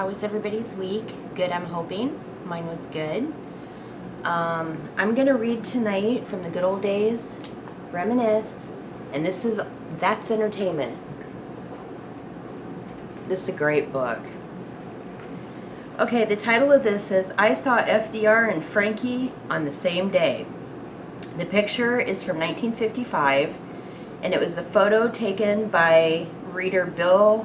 How was everybody's week? Good, I'm hoping. Mine was good. I'm going to read tonight from the good old days, Reminisce, and That's Entertainment. This is a great book. Okay, the title of this is I Saw FDR and Frankie on the Same Day. The picture is from 1955, and it was a photo taken by reader Bill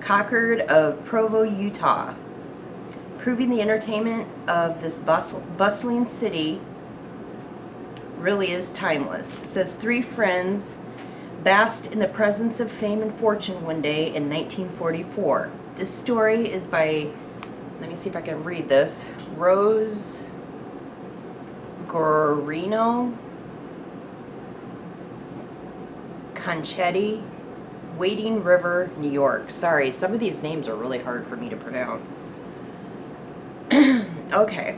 Cockard of Provo, Utah, proving the entertainment of this bustling city really is timeless. It says 3 friends basked in the presence of fame and fortune one day in 1944. This story is by, let me see if I can read this, Rose Gorino Conchetti, Wading River, New York. Sorry, some of these names are really hard for me to pronounce. Okay.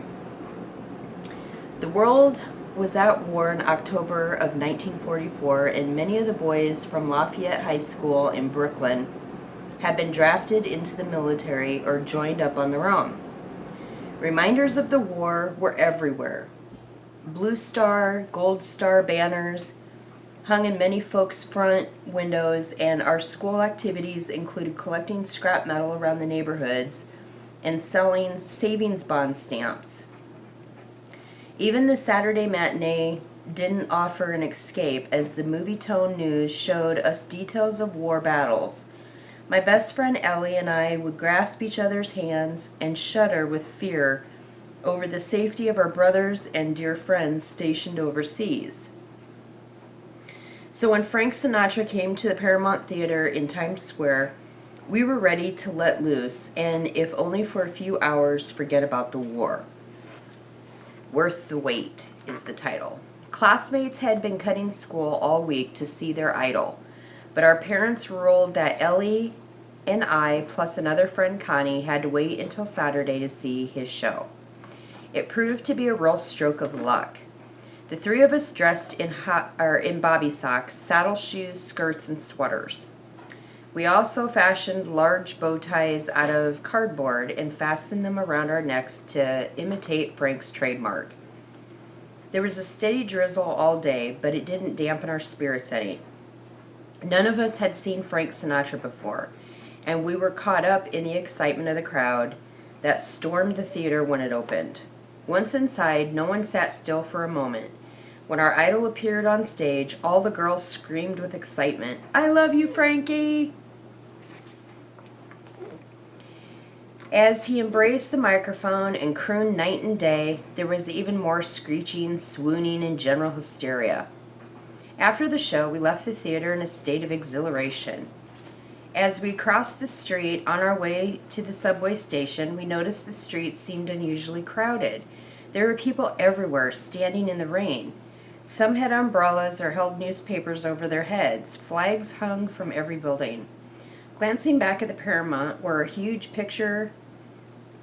The world was at war in October of 1944, and many of the boys from Lafayette High School in Brooklyn had been drafted into the military or joined up on their own. Reminders of the war were everywhere. Blue Star, Gold Star banners hung in many folks' front windows, and our school activities included collecting scrap metal around the neighborhoods and selling savings bond stamps. Even the Saturday matinee didn't offer an escape, as the movie-tone news showed us details of war battles. My best friend Ellie and I would grasp each other's hands and shudder with fear over the safety of our brothers and dear friends stationed overseas. So when Frank Sinatra came to the Paramount Theater in Times Square, we were ready to let loose, and if only for a few hours, forget about the war. Worth the Wait is the title. Classmates had been cutting school all week to see their idol, but our parents ruled that Ellie and I, plus another friend Connie, had to wait until Saturday to see his show. It proved to be a real stroke of luck. The 3 of us dressed in bobby socks, saddle shoes, skirts, and sweaters. We also fashioned large bow ties out of cardboard and fastened them around our necks to imitate Frank's trademark. There was a steady drizzle all day, but it didn't dampen our spirits any. None of us had seen Frank Sinatra before, and we were caught up in the excitement of the crowd that stormed the theater when it opened. Once inside, no one sat still for a moment. When our idol appeared on stage, all the girls screamed with excitement, "I love you, Frankie!" As he embraced the microphone and crooned night and day, there was even more screeching, swooning, and general hysteria. After the show, we left the theater in a state of exhilaration. As we crossed the street on our way to the subway station, we noticed the streets seemed unusually crowded. There were people everywhere, standing in the rain. Some had umbrellas or held newspapers over their heads. Flags hung from every building. Glancing back at the Paramount, where a huge picture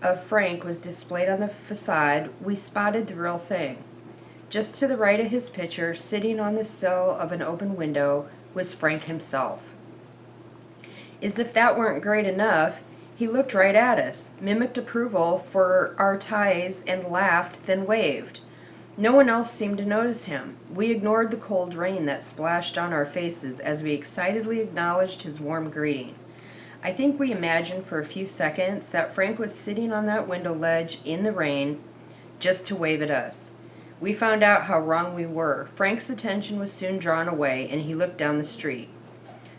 of Frank was displayed on the facade, we spotted the real thing. Just to the right of his picture, sitting on the sill of an open window, was Frank himself. As if that weren't great enough, he looked right at us, mimicked approval for our ties, and laughed, then waved. No one else seemed to notice him. We ignored the cold rain that splashed on our faces as we excitedly acknowledged his warm greeting. I think we imagined for a few seconds that Frank was sitting on that window ledge in the rain just to wave at us. We found out how wrong we were. Frank's attention was soon drawn away, and he looked down the street.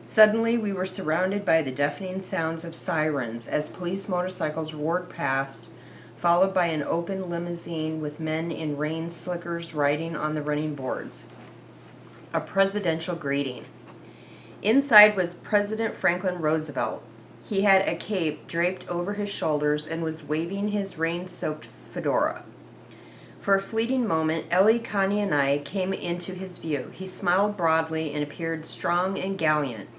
Suddenly, we were surrounded by the deafening sounds of sirens as police motorcycles roared past, followed by an open limousine with men in rain slickers riding on the running boards. A presidential greeting. Inside was President Franklin Roosevelt. He had a cape draped over his shoulders and was waving his rain-soaked fedora. For a fleeting moment, Ellie, Connie, and I came into his view. He smiled broadly and appeared strong and gallant.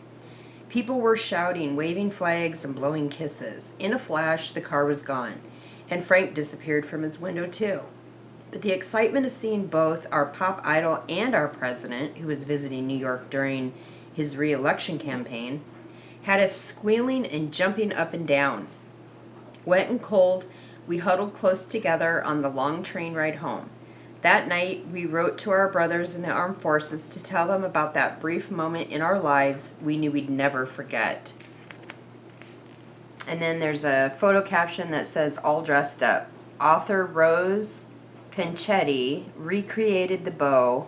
People were shouting, waving flags, and blowing kisses. In a flash, the car was gone, and Frank disappeared from his window too. But the excitement of seeing both our pop idol and our president, who was visiting New York during his re-election campaign, had us squealing and jumping up and down. Wet and cold, we huddled close together on the long train ride home. That night, we wrote to our brothers in the armed forces to tell them about that brief moment in our lives we knew we'd never forget. And then there's a photo caption that says, all dressed up. Author Rose Conchetti recreated the bow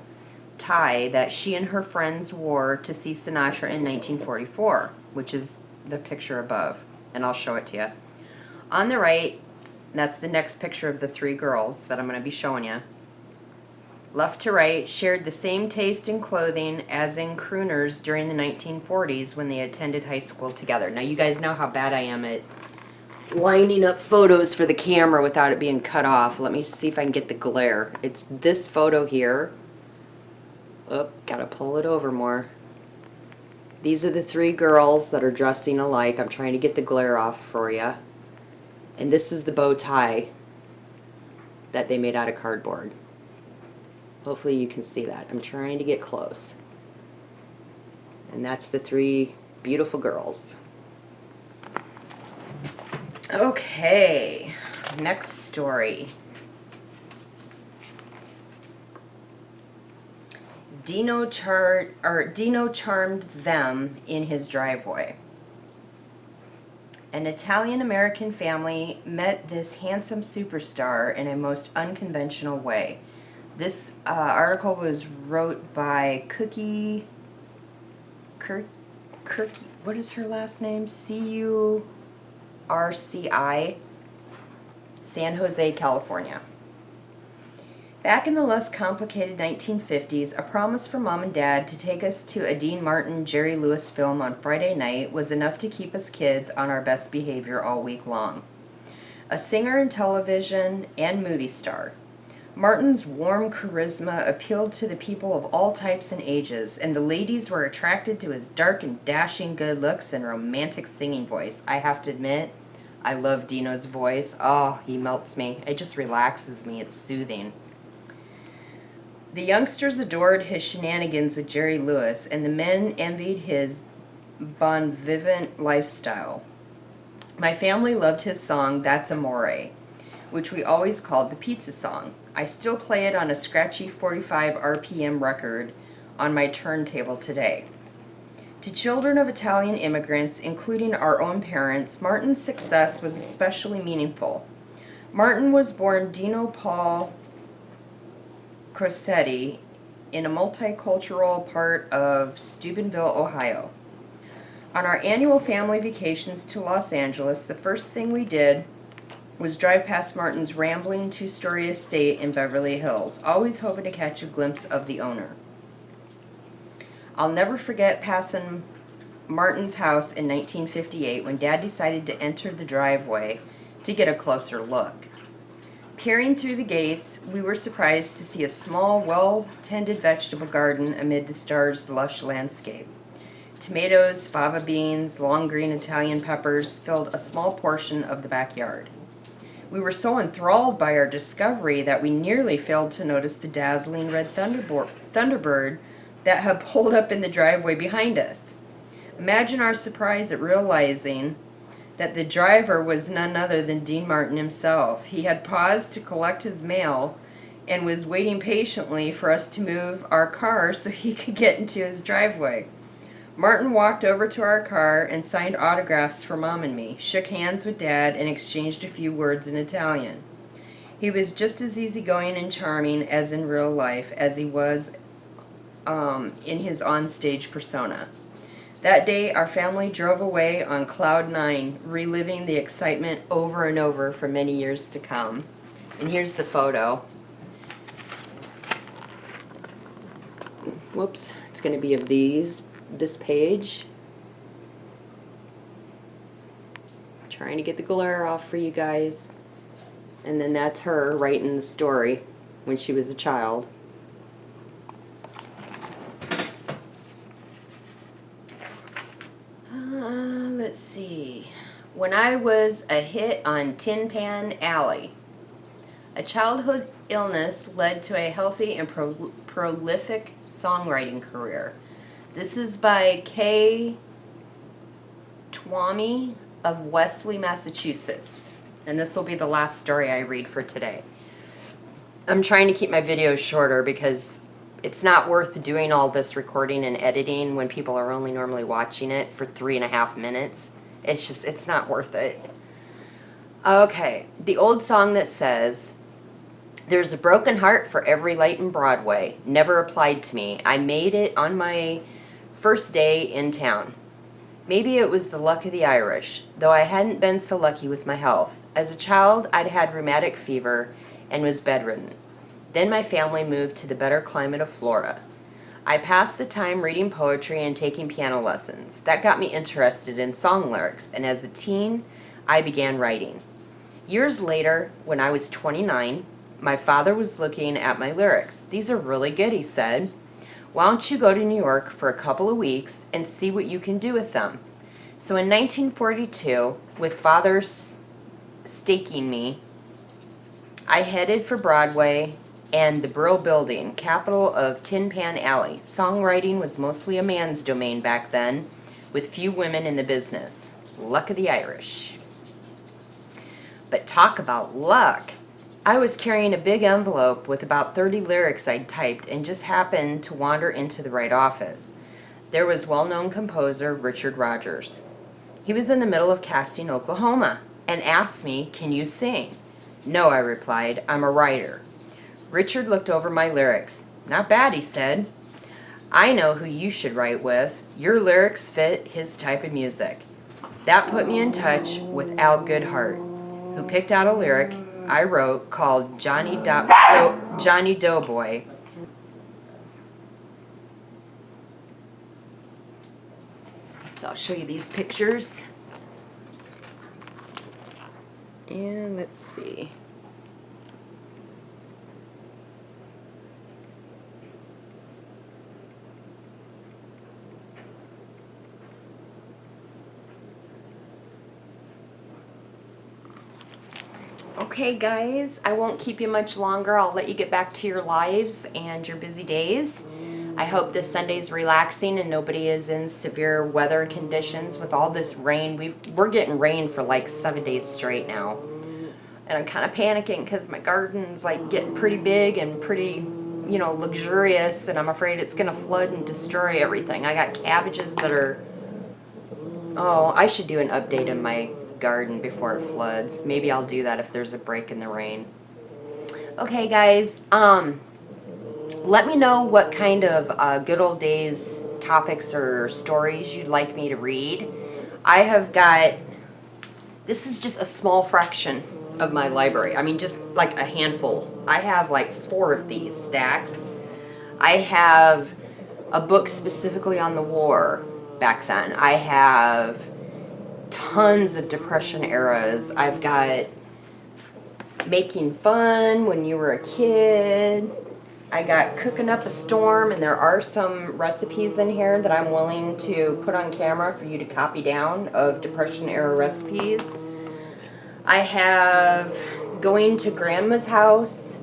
tie that she and her friends wore to see Sinatra in 1944, which is the picture above. And I'll show it to you. On the right, that's the next picture of the three girls that I'm going to be showing you. Left to right, shared the same taste in clothing as in crooners during the 1940s when they attended high school together. Now, you guys know how bad I am at lining up photos for the camera without it being cut off. Let me see if I can get the glare. It's this photo here. Oh, gotta pull it over more. These are the three girls that are dressing alike. I'm trying to get the glare off for you. And this is the bow tie that they made out of cardboard. Hopefully you can see that. I'm trying to get close. And that's the three beautiful girls. Okay, next story. Dino charmed them in his driveway. An Italian-American family met this handsome superstar in a most unconventional way. This article was wrote by Cookie, what is her last name? C-U-R-C-I, San Jose, California. Back in the less complicated 1950s, a promise from Mom and Dad to take us to a Dean Martin, Jerry Lewis film on Friday night was enough to keep us kids on our best behavior all week long. A singer in television and movie star, Martin's warm charisma appealed to the people of all types and ages, and the ladies were attracted to his dark and dashing good looks and romantic singing voice. I have to admit, I love Dino's voice. Oh, he melts me. It just relaxes me. It's soothing. The youngsters adored his shenanigans with Jerry Lewis, and the men envied his bon vivant lifestyle. My family loved his song, That's Amore, which we always called the pizza song. I still play it on a scratchy 45 RPM record on my turntable today. To children of Italian immigrants, including our own parents, Martin's success was especially meaningful. Martin was born Dino Paul Crosetti in a multicultural part of Steubenville, Ohio. On our annual family vacations to Los Angeles, the first thing we did was drive past Martin's rambling two-story estate in Beverly Hills, always hoping to catch a glimpse of the owner. I'll never forget passing Martin's house in 1958 when Dad decided to enter the driveway to get a closer look. Peering through the gates, we were surprised to see a small, well-tended vegetable garden amid the star's lush landscape. Tomatoes, fava beans, long green Italian peppers filled a small portion of the backyard. We were so enthralled by our discovery that we nearly failed to notice the dazzling red Thunderbird that had pulled up in the driveway behind us. Imagine our surprise at realizing that the driver was none other than Dean Martin himself. He had paused to collect his mail and was waiting patiently for us to move our car so he could get into his driveway. Martin walked over to our car and signed autographs for Mom and me, shook hands with Dad, and exchanged a few words in Italian. He was just as easygoing and charming as in real life as he was in his onstage persona. That day, our family drove away on cloud nine, reliving the excitement over and over for many years to come. And here's the photo. Whoops, it's going to be of this page. Trying to get the glare off for you guys. And then that's her writing the story when she was a child. Let's see. When I was a hit on Tin Pan Alley. A childhood illness led to a healthy and prolific songwriting career. This is by Kay Twomey of Wesley, Massachusetts. And this will be the last story I read for today. I'm trying to keep my videos shorter because it's not worth doing all this recording and editing when people are only normally watching it for 3.5 minutes. It's not worth it. Okay, the old song that says, "There's a broken heart for every light in Broadway," never applied to me. I made it on my first day in town. Maybe it was the luck of the Irish, though I hadn't been so lucky with my health. As a child, I'd had rheumatic fever and was bedridden. Then my family moved to the better climate of Florida. I passed the time reading poetry and taking piano lessons. That got me interested in song lyrics, and as a teen, I began writing. Years later, when I was 29, my father was looking at my lyrics. "These are really good," he said. "Why don't you go to New York for a couple of weeks and see what you can do with them?" So in 1942, with Father staking me, I headed for Broadway and the Brill Building, capital of Tin Pan Alley. Songwriting was mostly a man's domain back then, with few women in the business. Luck of the Irish. But talk about luck! I was carrying a big envelope with about 30 lyrics I'd typed and just happened to wander into the right office. There was well-known composer Richard Rogers. He was in the middle of casting Oklahoma and asked me, "Can you sing?" "No," I replied, "I'm a writer." Richard looked over my lyrics. "Not bad," he said. "I know who you should write with. Your lyrics fit his type of music." That put me in touch with Al Goodhart, who picked out a lyric I wrote called Johnny Doughboy. So I'll show you these pictures. And let's see. Okay guys, I won't keep you much longer. I'll let you get back to your lives and your busy days. I hope this Sunday's relaxing and nobody is in severe weather conditions with all this rain. We're getting rain for like 7 days straight now. And I'm kind of panicking because my garden's like getting pretty big and pretty, luxurious, and I'm afraid it's going to flood and destroy everything. I got cabbages that are... Oh, I should do an update on my garden before it floods. Maybe I'll do that if there's a break in the rain. Okay guys, let me know what kind of good old days topics or stories you'd like me to read. I have got, this is just a small fraction of my library. I mean, just like a handful. I have like 4 of these stacks. I have a book specifically on the war back then. I have tons of Depression eras. I've got Making Fun When You Were a Kid. I got Cooking Up a Storm, and there are some recipes in here that I'm willing to put on camera for you to copy down of Depression era recipes. I have Going to Grandma's House.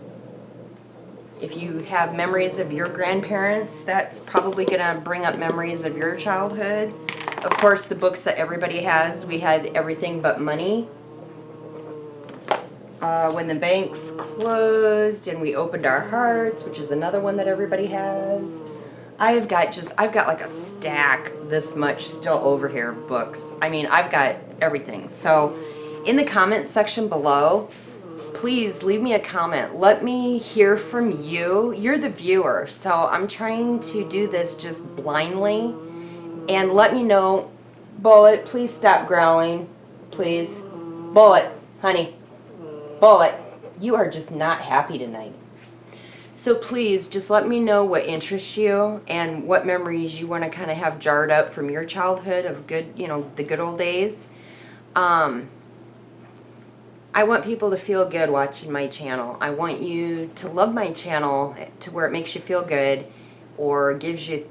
If you have memories of your grandparents, that's probably going to bring up memories of your childhood. Of course, the books that everybody has. We had Everything But Money. When the Banks Closed and We Opened Our Hearts, which is another one that everybody has. I've got like a stack this much still over here of books. I mean, I've got everything. So in the comment section below, please leave me a comment. Let me hear from you. You're the viewer, so I'm trying to do this just blindly. And let me know, Bullet, please stop growling. Please. Bullet, honey. Bullet, you are just not happy tonight. So please, just let me know what interests you and what memories you want to kind of have jarred up from your childhood of good, the good old days. I want people to feel good watching my channel. I want you to love my channel to where it makes you feel good or gives you,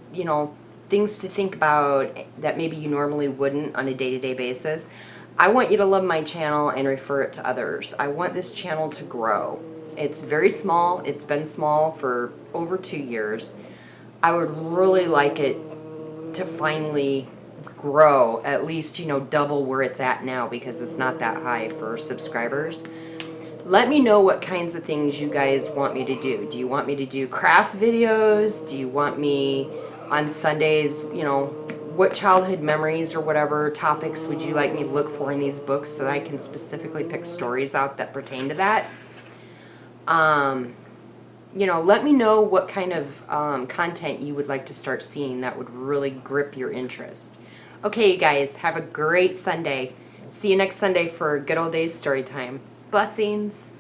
things to think about that maybe you normally wouldn't on a day-to-day basis. I want you to love my channel and refer it to others. I want this channel to grow. It's very small. It's been small for over 2 years. I would really like it to finally grow, at least, you know, double where it's at now, because it's not that high for subscribers. Let me know what kinds of things you guys want me to do. Do you want me to do craft videos? Do you want me on Sundays, you know, what childhood memories or whatever topics would you like me to look for in these books so that I can specifically pick stories out that pertain to that? You know, let me know what kind of content you would like to start seeing that would really grip your interest. Okay, you guys, have a great Sunday. See you next Sunday for Good Old Days Story Time. Blessings.